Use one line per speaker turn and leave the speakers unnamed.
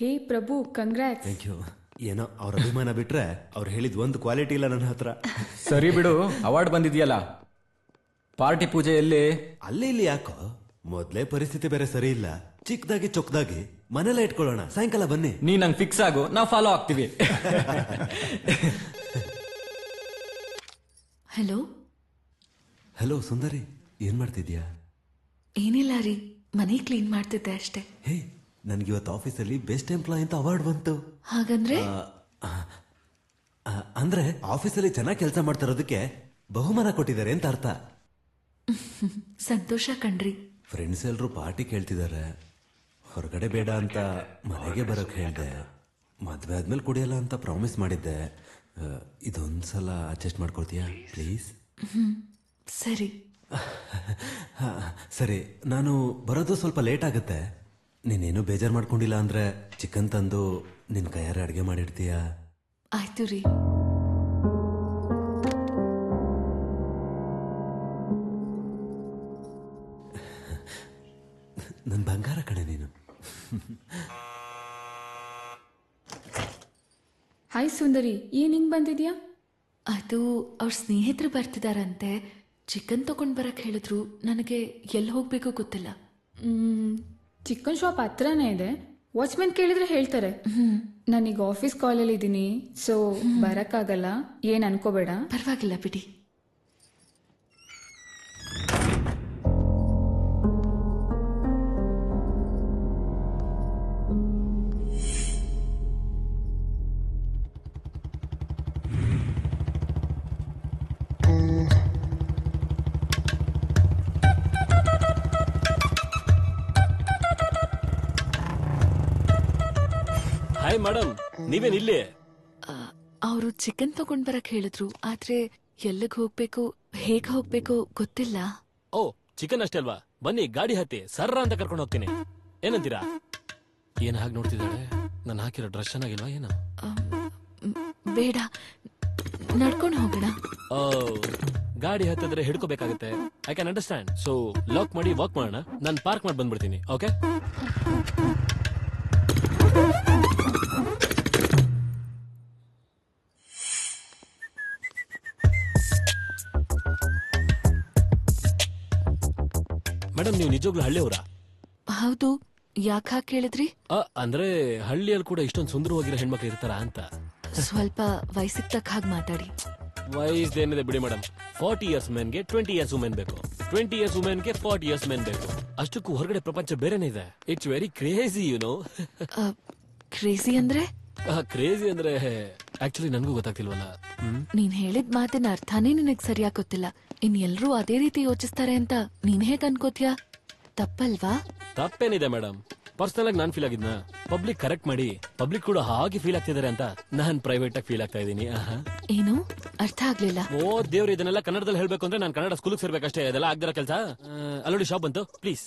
Hey Prabhu, congrats.
Thank you. ಏನೋ ಅವ್ರ ಅಭಿಮಾನ ಬಿಟ್ರೆ ಅವ್ರು ಹೇಳಿದ್ ಒಂದು ಕ್ವಾಲಿಟಿ ಇಲ್ಲ ನನ್ನ ಹತ್ರ.
ಸರಿ ಬಿಡು, ಅವಾರ್ಡ್ ಬಂದಿದ್ಯಲ್ಲ, ಪಾರ್ಟಿ ಪೂಜೆಯಲ್ಲಿ
ಅಲ್ಲಿ ಇಲ್ಲಿ ಯಾಕೋ, ಮೊದ್ಲೇ ಪರಿಸ್ಥಿತಿ ಬೇರೆ ಸರಿ ಇಲ್ಲ. ಚಿಕ್ಕದಾಗಿ ಚೊಕ್ಕದಾಗಿ ಮನೆಲ್ಲ ಇಟ್ಕೊಳ್ಳೋಣ, ಸಾಯಂಕಾಲ ಬನ್ನಿ.
ನೀ ನಂಗೆ ಫಿಕ್ಸ್ ಆಗು, ನಾವು ಫಾಲೋ ಆಗ್ತೀವಿ.
ಹಲೋ
ಹಲೋ ಸುಂದರಿ, ಏನ್ ಮಾಡ್ತಿದ್ಯಾ?
ಏನಿಲ್ಲ ರೀ, ಮನೆ ಕ್ಲೀನ್ ಮಾಡ್ತಿದ್ದೆ ಅಷ್ಟೇ.
ಹೇ, ನನ್ಗಿವತ್ತು ಆಫೀಸಲ್ಲಿ ಬೆಸ್ಟ್ ಎಂಪ್ಲಾಯ್ ಅಂತ ಅವಾರ್ಡ್ ಬಂತು.
ಹಾಗಂದ್ರೆ
ಅಂದ್ರೆ ಆಫೀಸಲ್ಲಿ ಚೆನ್ನಾಗಿ ಕೆಲಸ ಮಾಡ್ತಿರೋದಕ್ಕೆ ಬಹುಮಾನ ಕೊಟ್ಟಿದ್ದಾರೆ ಅಂತ ಅರ್ಥ.
ಸಂತೋಷ ಕಣ್ರಿ.
ಫ್ರೆಂಡ್ಸ್ ಎಲ್ರು ಪಾರ್ಟಿ ಕೇಳ್ತಿದ್ದಾರೆ, ಹೊರಗಡೆ ಬೇಡ ಅಂತ ಮನೆಗೆ ಬರೋಕ್ ಹೇಳ್ದೆ. ಮದ್ವೆ ಆದ್ಮೇಲೆ ಕುಡಿಯಲ್ಲ ಅಂತ ಪ್ರಾಮಿಸ್ ಮಾಡಿದ್ದೆ. ಇದೊಂದ್ಸಲ ಅಡ್ಜಸ್ಟ್ ಮಾಡ್ಕೊಳ್ತೀಯಾ ಪ್ಲೀಸ್?
ಸರಿ.
ಸರಿ, ನಾನು ಬರೋದು ಸ್ವಲ್ಪ ಲೇಟ್ ಆಗುತ್ತೆ. ನೀನೇನು ಬೇಜಾರು ಮಾಡ್ಕೊಂಡಿಲ್ಲ ಅಂದ್ರೆ ಚಿಕನ್ ತಂದು ನಿನ್ ಕೈಯಾರೆ ಅಡುಗೆ ಮಾಡಿರ್ತೀಯಾ?
ಆಯ್ತು ರೀ.
ನನ್ ಬಂಗಾರ ಕಣೆ ನೀನು.
ಹಾಯ್ ಸುಂದರಿ, ಏನ್ ಹಿಂಗ್ ಬಂದಿದ್ಯಾ?
ಅದು ಅವ್ರ ಸ್ನೇಹಿತರು ಬರ್ತಿದಾರಂತೆ, ಚಿಕನ್ ತಗೊಂಡ್ ಬರಕ್ ಹೇಳಿದ್ರು. ನನಗೆ ಎಲ್ಲಿ ಹೋಗ್ಬೇಕು ಗೊತ್ತಿಲ್ಲ.
ಚಿಕನ್ ಶಾಪ್ ಹತ್ರನೇ ಇದೆ, ವಾಚ್ಮೆನ್ ಕೇಳಿದ್ರೆ ಹೇಳ್ತಾರೆ. ನಾನೀಗ ಆಫೀಸ್ ಕಾಲಲ್ಲಿ ಇದ್ದೀನಿ, ಸೊ ಬರಕ್ಕಾಗಲ್ಲ, ಏನ್ ಅನ್ಕೋಬೇಡ.
ಪರವಾಗಿಲ್ಲ ಬಿಡಿ.
ಹಾಯ್ ಮೇಡಮ್, ನೀವೇನ್ ಇಲ್ಲಿ?
ಅವರು ಚಿಕನ್ ತಗೊಂಡ್ ಬರಕ್ ಹೇಳಿದ್ರು, ಆದ್ರೆ ಎಲ್ಲಿಗೆ ಹೋಗ್ಬೇಕು, ಹೇಗ್ ಹೋಗ್ಬೇಕು ಗೊತ್ತಿಲ್ಲ.
ಓ, ಚಿಕನ್ ಅಷ್ಟೇ ಅಲ್ವಾ? ಬನ್ನಿ, ಗಾಡಿ ಹತ್ತಿ ಸರ್ರ ಅಂತ ಕರ್ಕೊಂಡು ಹೋಗ್ತೀನಿ. ಏನಂತೀರಾ? ಏನ್ ಹಾಗೆ ನೋಡ್ತಿದ್ದಾಳೆ? ನಾನು ಹಾಕಿರೋ ಡ್ರೆಸ್ ಚೆನ್ನಾಗಿಲ್ವಾ ಏನೋ?
ಬೇಡ, ನಡ್ಕೊಂಡು ಹೋಗೋಣ.
ಓ, ಗಾಡಿ ಹತ್ತಿದ್ರೆ ಹಿಡ್ಕೋಬೇಕಾಗತ್ತೆ. I can understand. So lock ಮಾಡಿ ವಾಕ್ ಮಾಡೋಣ. ನಾನು ಪಾರ್ಕ್ ಮಾಡಿ ಬಂದ್ಬಿಡ್ತೀನಿ. ಓಕೆ? ಮೇಡಮ್, ನೀವು ನಿಜವಾಗ್ಲೂ ಹಳ್ಳಿಯವರಾ?
ಹೌದು, ಯಾಕೆ ಹಾಗೆ ಕೇಳಿದ್ರಿ?
ಅಂದ್ರೆ ಹಳ್ಳಿಯಲ್ಲಿ ಕೂಡ ಇಷ್ಟೊಂದು ಸುಂದರವಾಗಿರೋ ಹೆಣ್ಮಕ್ಳು ಇರ್ತಾರ ಅಂತ.
ಸ್ವಲ್ಪ ವಯಸ್ಸಿಗೆ ತಕ್ಕ ಹಾಗೆ ಮಾತಾಡಿ.
ವಯಸ್ಸೇನಿದೆ ಬಿಡಿ ಮೇಡಮ್. 40 ಇಯರ್ಸ್ ಮೆನ್ಗೆ 20 ಇಯರ್ಸ್ ವುಮೆನ್ ಬೇಕು, 20 ಇಯರ್ಸ್ ವುಮೆನ್ಗೆ 40 ಇಯರ್ಸ್ ಮೆನ್ ಬೇಕು. ಅಷ್ಟಕ್ಕೂ ಹೊರಗಡೆ ಪ್ರಪಂಚ ಬೇರೆನೇ ಇದೆ. It's very crazy, you know.
Crazy ಅಂದ್ರೆ?
ಕ್ರೇಜಿ ಅಂದ್ರೆ ಆಕ್ಚುಲಿ ನನಗೂ ಗೊತ್ತಾಗ್ತಿಲ್ವಲ್ಲ.
ನೀನ್ ಹೇಳಿದ ಮಾತಿನ ಅರ್ಥನೇ ನಿನಗ್ ಸರಿಯಾಗಿ ಗೊತ್ತಿಲ್ಲ. ಇನ್ ಎಲ್ರೂ ಅದೇ ರೀತಿ ಯೋಚಿಸ್ತಾರೆ ಅಂತ ನೀನ್ ಹೇಗ್ ಅನ್ಕೋತ್ಯಾ? ತಪ್ಪಲ್ವಾ?
ತಪ್ಪೇನಿದೆ ಮೇಡಮ್. ಪರ್ಸನಲ್ ಆಗಿ ನಾನ್ ಫೀಲ್ ಆಗಿದ್ನ ಪಬ್ಲಿಕ್ ಕರೆಕ್ಟ್ ಮಾಡಿ, ಪಬ್ಲಿಕ್ ಕೂಡ ಹಾಗೆ ಫೀಲ್ ಆಗ್ತಿದ್ದಾರೆ ಅಂತ ನಾನ್ ಪ್ರೈವೇಟ್ ಆಗಿ ಫೀಲ್ ಆಗ್ತಾ ಇದ್ದೀನಿ.
ಏನು ಅರ್ಥ ಆಗ್ಲಿಲ್ಲ?
ಓ ದೇವ್ರು, ಇದನ್ನೆಲ್ಲ ಕನ್ನಡದಲ್ಲಿ ಹೇಳ್ಬೇಕು ಅಂದ್ರೆ ನಾನು ಕನ್ನಡ ಸ್ಕೂಲ್ಗೆ ಸೇರ್ಬೇಕಷ್ಟೇ. ಅದೆಲ್ಲ ಆಗ್ದಿರೋ ಕೆಲಸ. ಅಲ್ಲೋಡಿ, ಶಾಪ್ ಬಂತು, ಪ್ಲೀಸ್.